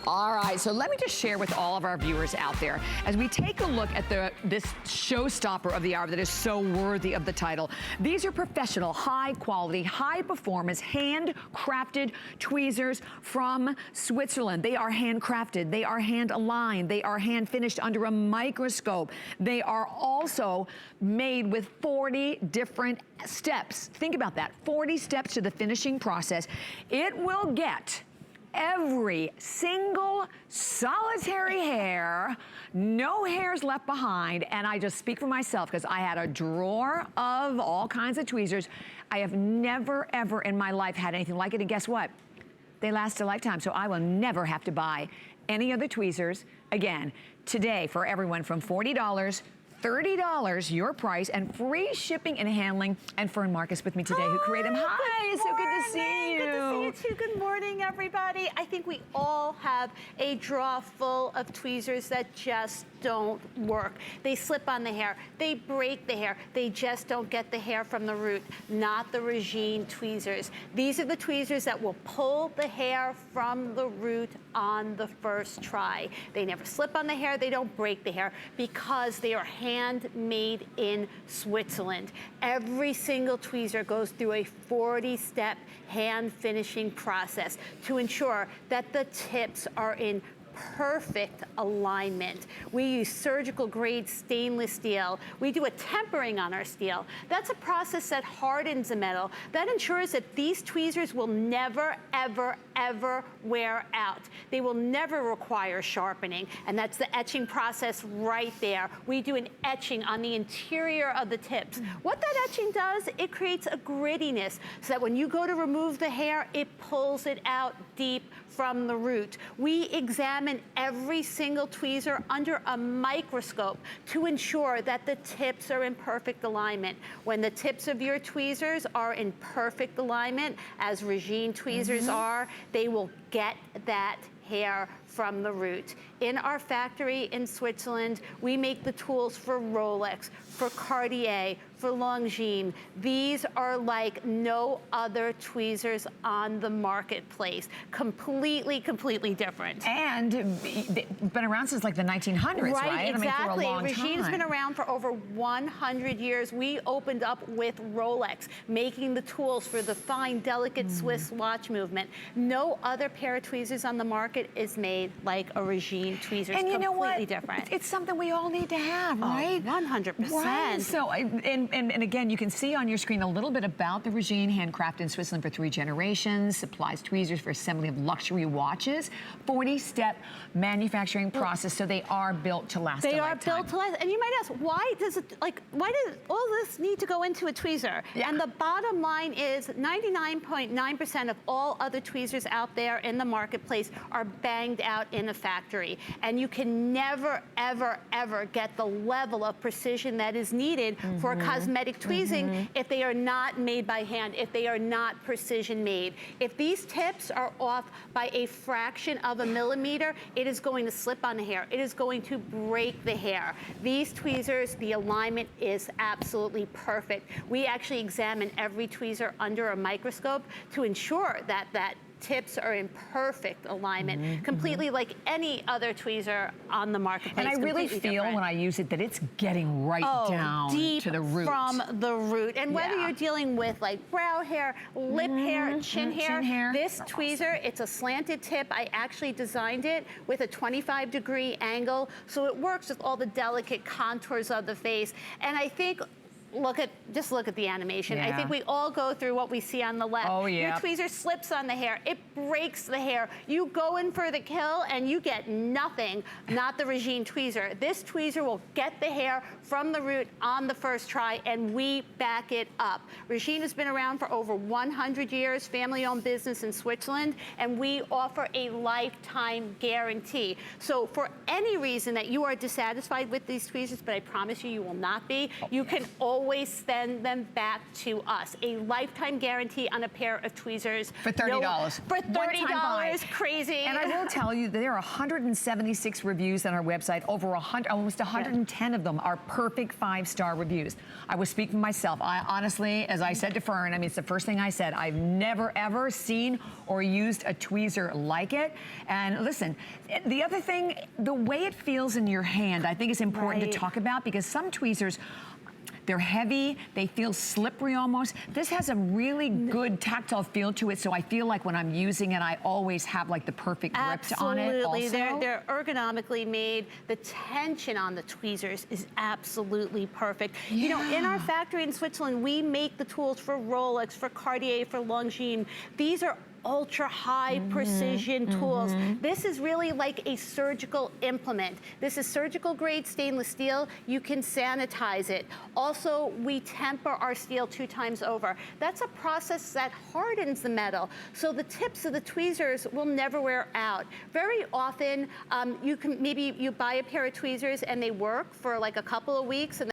All right, so let me just share with all of our viewers out there, as we take a look at this showstopper of the hour that is so worthy of the title. These are professional, high quality, high performance, handcrafted tweezers from Switzerland. They are handcrafted, they are hand aligned, they are hand finished under a microscope. They are also made with 40 different steps. Think about that, 40 steps to the finishing process. It will get every single solitary hair, no hairs left behind, and I just speak for myself because I had a drawer of all kinds of tweezers. I have never, ever in my life had anything like it, and guess what? They last a lifetime, so I will never have to buy any other tweezers again. Today, for everyone from $40, $30 your price, and free shipping and handling. And Fern Marcus with me today, who created them. Hi, so good to see you. Good to see you too. Good morning, everybody. I think we all have a drawer full of tweezers that just don't work. They slip on the hair, they break the hair, they just don't get the hair from the root. Not the Regine tweezers. These are the tweezers that will pull the hair from the root on the first try. They never slip on the hair, they don't break the hair, because they are handmade in Switzerland. Every single tweezer goes through a 40-step hand finishing process to ensure that the tips are in perfect alignment. We use surgical grade stainless steel. We do a tempering on our steel. That's a process that hardens the metal. That ensures that these tweezers will never, ever, ever wear out. They will never require sharpening, and that's the etching process right there. We do an etching on the interior of the tips. What that etching does, it creates a grittiness so that when you go to remove the hair, it pulls it out deep from the root. We examine every single tweezer under a microscope to ensure that the tips are in perfect alignment. When the tips of your tweezers are in perfect alignment, as Regine tweezers are, they will get that hair from the root. In our factory in Switzerland, we make the tools for Rolex, for Cartier, for Longines. These are like no other tweezers on the marketplace. Completely, completely different. And been around since like the 1900s, right? Exactly. I mean, for a long Regine's time. been around for over 100 years. We opened up with Rolex, making the tools for the fine, delicate Swiss watch movement. No other pair of tweezers on the market is made like a Regine tweezer. And you know what? Completely different. It's something we all need to have, right? 100%. Right. So, and again, you can see on your screen a little bit about the Regine, handcrafted in Switzerland for 3 generations, supplies tweezers for assembly of luxury watches, 40-step manufacturing process, so they are built to last a lifetime. They are built to last. And you might ask, why does all this need to go into a tweezer? Yeah. And the bottom line is 99.9% of all other tweezers out there in the marketplace are banged out in a factory. And you can never, ever, ever get the level of precision that is needed for cosmetic tweezing if they are not made by hand, if they are not precision made. If these tips are off by a fraction of a millimeter, it is going to slip on the hair. It is going to break the hair. These tweezers, the alignment is absolutely perfect. We actually examine every tweezer under a microscope to ensure that tips are in perfect alignment, completely like any other tweezer on the marketplace. And I really feel when I use it that it's getting right down deep to the root. from the root. And whether you're dealing with like brow hair, lip hair, chin hair, this tweezer, it's a slanted tip. I actually designed it with a 25-degree angle, so it works with all the delicate contours of the face. And I think just look at the animation. I think we all go through what we see on the left. Oh, yeah. Your tweezer slips on the hair. It breaks the hair. You go in for the kill and you get nothing, not the Regine tweezer. This tweezer will get the hair from the root on the first try, and we back it up. Regine has been around for over 100 years, family-owned business in Switzerland, and we offer a lifetime guarantee. So for any reason that you are dissatisfied with these tweezers, but I promise you, you will not be, you can always always send them back to us. A lifetime guarantee on a pair of tweezers. For $30. For $30, crazy. And I will tell you that there are 176 reviews on our website. Over almost 110 of them are perfect 5-star reviews. I was speaking for myself. I honestly, as I said to Fern, I mean, it's the first thing I said, I've never ever seen or used a tweezer like it. And listen, the other thing, the way it feels in your hand, I think is important to talk about, because some tweezers, they're heavy, they feel slippery almost. This has a really good tactile feel to it, so I feel like when I'm using it, I always have like the perfect grip on it also. Absolutely, they're ergonomically made. The tension on the tweezers is absolutely perfect. Yeah. You know, in our factory in Switzerland, we make the tools for Rolex, for Cartier, for Longines. These are ultra high precision tools. This is really like a surgical implement. This is surgical grade stainless steel. You can sanitize it. Also, we temper our steel 2 times over. That's a process that hardens the metal, so the tips of the tweezers will never wear out. Very often, maybe you buy a pair of tweezers and they work for like a couple of weeks, and